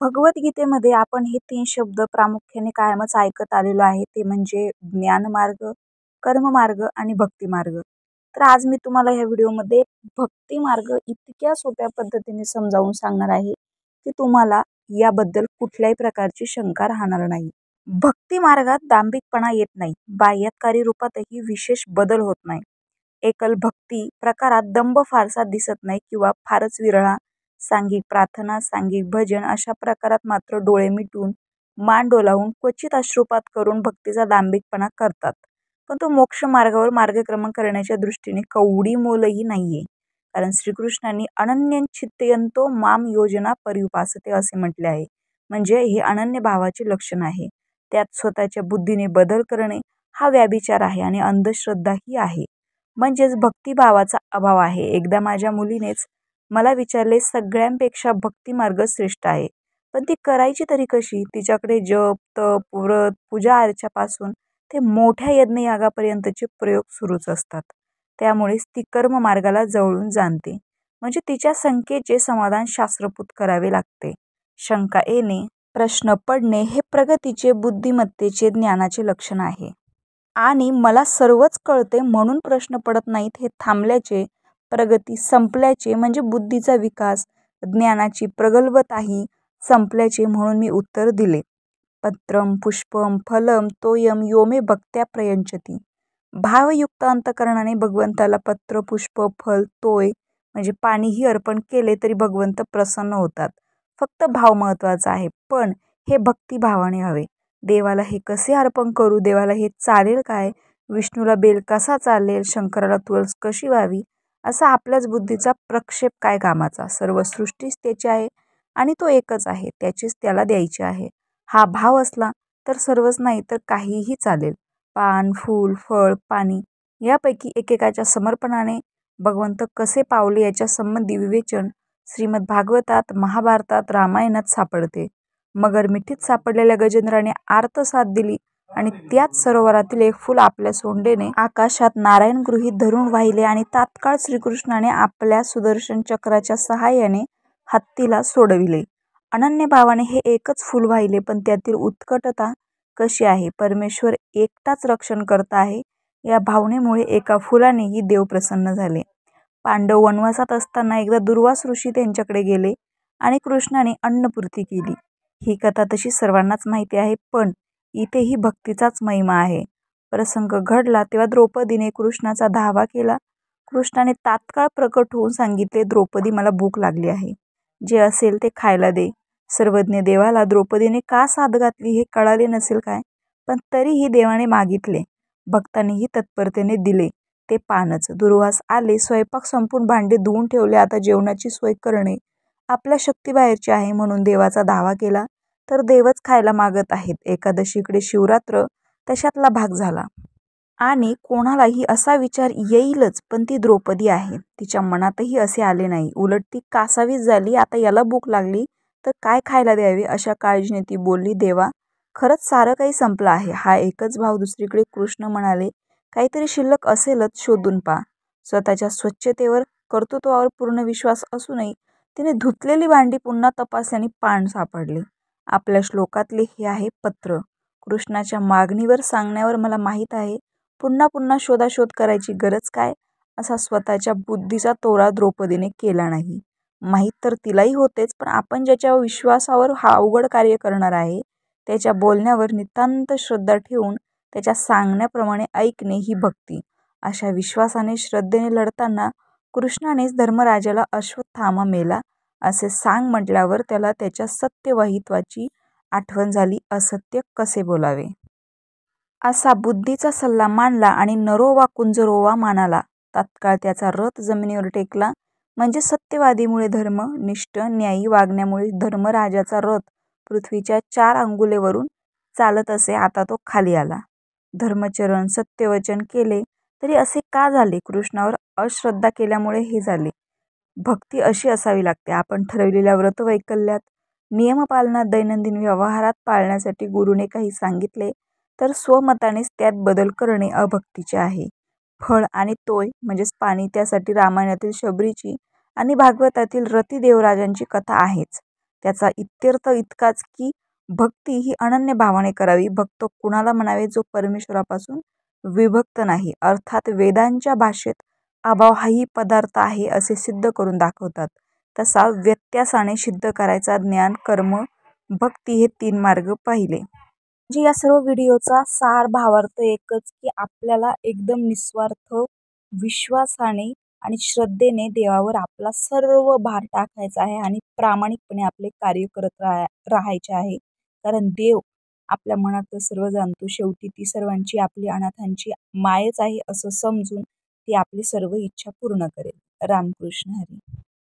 भगवद्गीतेमध्ये आपण हे 3 शब्द प्रामुख्याने कायमच ऐकत आलेलो आहे. ते म्हणजे ज्ञानमार्ग, कर्ममार्ग आणि भक्तिमार्ग. तर आज मी तुम्हाला ह्या व्हिडिओमध्ये भक्तिमार्ग इतक्या सोप्या पद्धतीने समजावून सांगणार आहे, की तुम्हाला याबद्दल कुठल्याही प्रकारची शंका राहणार नाही. भक्ती मार्गात दांभिकपणा येत नाही. बाह्यकारी रूपातही विशेष बदल होत नाही. एकल भक्ती प्रकारात दंभ फारसा दिसत नाही किंवा फारच विरळा सांघिक प्रार्थना, सांघिक भजन अशा प्रकारात मात्र डोळे मिटून, मान डोलावून, क्वचित अश्रुपात करून भक्तीचा दांभिकपणा करतात. पण तो मोक्ष मार्गावर मार्गक्रमण करण्याच्या दृष्टीने कवडी मोलही नाहीये. कारण श्रीकृष्णांनी अनन्य चिंतयन्तो माम योजना पर्युपासते असे म्हटले आहे. म्हणजे हे अनन्य भावाचे लक्षण आहे. त्यात स्वतःच्या बुद्धीने बदल करणे हा व्याभिचार आहे आणि अंधश्रद्धाही आहे. म्हणजेच भक्तिभावाचा अभाव आहे. एकदा माझ्या मुलीनेच मला विचारले, सगळ्यांपेक्षा भक्तिमार्ग श्रेष्ठ आहे, पण ती करायची तरी कशी? तिच्याकडे जप, तप, व्रत, पूजा अर्च्यापासून ते मोठ्या यज्ञयागापर्यंतचे प्रयोग सुरूच असतात. त्यामुळेच ती कर्म मार्गाला जवळून जाणते. म्हणजे तिच्या शंकेचे समाधान शास्त्रपूत करावे लागते. शंका येणे, प्रश्न पडणे हे प्रगतीचे, बुद्धिमत्तेचे, ज्ञानाचे लक्षण आहे. आणि मला सर्वच कळते म्हणून प्रश्न पडत नाहीत हे थांबल्याचे, प्रगती संपल्याचे म्हणजे बुद्धीचा विकास, ज्ञानाची प्रगल्भताही संपल्याचे म्हणून मी उत्तर दिले. पत्रम पुष्पम फलम तोयम योमे भक्त्या प्रयंचती. भावयुक्त अंतकरणाने भगवंताला पत्र, पुष्प, फल, तोय म्हणजे पाणीही अर्पण केले तरी भगवंत प्रसन्न होतात. फक्त भाव महत्वाचा आहे. पण हे भक्तिभावाने हवे. देवाला हे कसे अर्पण करू? देवाला हे चालेल काय? विष्णूला बेल कसा चालेल? शंकराला तुळस कशी व्हावी? असा आपल्याच बुद्धीचा प्रक्षेप काय कामाचा? सर्व सृष्टीच त्याची आहे आणि तो एकच आहे. त्याचीच त्याला द्यायची आहे. हा भाव असला तर सर्वच नाही तर काहीही चालेल. पान, फूल, फळ, पाणी यापैकी एकेकाच्या समर्पणाने भगवंत कसे पावले याच्या संबंधी विवेचन श्रीमद भागवतात, महाभारतात, रामायणात सापडते. मगर मिठीत सापडलेल्या गजेंद्राने आर्त साथ दिली आणि त्याच सरोवरातील एक फूल आपल्या सोंडेने आकाशात नारायण गृहीत धरून वाहिले आणि तात्काळ श्रीकृष्णाने आपल्या सुदर्शन चक्राच्या सहाय्याने हत्तीला सोडविले. अनन्य भावाने हे एकच फूल वाहिले, पण त्यातील उत्कटता कशी आहे? परमेश्वर एकटाच रक्षण करता आहे या भावनेमुळे एका फुलानेही देव प्रसन्न झाले. पांडव वनवासात असताना एकदा दुर्वास ऋषी त्यांच्याकडे गेले आणि कृष्णाने अन्नपूर्ती केली. ही कथा तशी सर्वांनाच माहिती आहे, पण इथेही भक्तीचाच महिमा आहे. प्रसंग घडला तेव्हा द्रौपदीने कृष्णाचा धावा केला. कृष्णाने तात्काळ प्रकट होऊन सांगितले, द्रौपदी मला भूक लागली आहे, जे असेल ते खायला दे. सर्वज्ञ देवाला द्रौपदीने का साद घातली हे कळाले नसेल काय, पण तरीही देवाने मागितले. भक्तांनीही तत्परतेने दिले ते पानच. दुर्वास आले, स्वयंपाक संपून भांडे धुवून ठेवले. आता जेवणाची सोय करणे आपल्या शक्तीबाहेरची आहे म्हणून देवाचा धावा केला तर देवच खायला मागत आहेत. एकादशीकडे शिवरात्र तशातला भाग झाला. आणि कोणालाही असा विचार येईलच, पण ती द्रौपदी आहे. तिच्या मनातही असे आले नाही. उलट ती कासावीस झाली. आता याला भूक लागली तर काय खायला द्यावे अशा काळजीने ती बोलली, देवा खरंच सारं काही संपलं आहे. हा एकच भाव. दुसरीकडे कृष्ण म्हणाले, काहीतरी शिल्लक असेलच, शोधून पहा. स्वतःच्या स्वच्छतेवर, कर्तृत्वावर पूर्ण विश्वास असूनही तिने धुतलेली भांडी पुन्हा तपासल्याने पान सापडले. आपल्या श्लोकातले हे आहे पत्र. कृष्णाच्या मागणीवर सांगण्यावर मला माहीत आहे. पुन्हा पुन्हा शोधाशोध करायची गरज काय? असा स्वतःच्या बुद्धीचा तोडा द्रौपदीने केला नाही. माहीत तर तिलाही होतेच, पण आपण ज्याच्या विश्वासावर हा अवघड कार्य करणार आहे त्याच्या बोलण्यावर नितांत श्रद्धा ठेवून त्याच्या सांगण्याप्रमाणे ऐकणे ही भक्ती. अशा विश्वासाने, श्रद्धेने लढताना कृष्णानेच धर्मराजाला अश्वत्थामा मेला असे सांग म्हटल्यावर त्याला त्याच्या सत्यवहित्वाची आठवण झाली. असत्य कसे बोलावे असा बुद्धीचा सल्ला मानला आणि नरो वा कुंजरो वा मानाला. तात्काळ त्याचा रथ जमिनीवर टेकला. म्हणजे सत्यवादीमुळे धर्म, निष्ठ, न्यायी वागण्यामुळे धर्मराजाचा रथ पृथ्वीच्या 4 अंगुलेवरून चालत असे आता तो खाली आला. धर्मचरण, सत्यवचन केले तरी असे का झाले? कृष्णावर अश्रद्धा केल्यामुळे हे झाले. भक्ती अशी असावी लागते. आपण ठरवलेल्या व्रतवैकल्यात, नियमपालनात, दैनंदिन व्यवहारात पाळण्यासाठी गुरुने काही सांगितले तर स्वमतानेच त्यात बदल करणे अभक्तीचे आहे. फळ आणि तोय म्हणजेच पाणी, त्यासाठी रामायणातील शबरीची आणि भागवतातील रती देवराजांची कथा आहेच. त्याचा इत्यर्थ इतकाच की भक्ती ही अनन्य भावाने करावी. भक्त कुणाला म्हणावे? जो परमेश्वरापासून विभक्त नाही. अर्थात वेदांच्या भाषेत अभाव हाही पदार्थ आहे असे सिद्ध करून दाखवतात. तसा व्यत्यासाने सिद्ध करायचा ज्ञान, कर्म, भक्ती हे 3 मार्ग पाहिले. म्हणजे या सर्व व्हिडिओचा सार भावार्थ एकच की आपल्याला एकदम निस्वार्थ विश्वासाने आणि श्रद्धेने देवावर आपला सर्व भार टाकायचा आहे आणि प्रामाणिकपणे आपले कार्य करत राहायचे आहे. कारण देव आपल्या मनातलं सर्व जाणतो. शेवटी ती सर्वांची, आपली अनाथांची मायच आहे असं समजून ती आपली सर्व इच्छा पूर्ण करेल. रामकृष्ण हरी.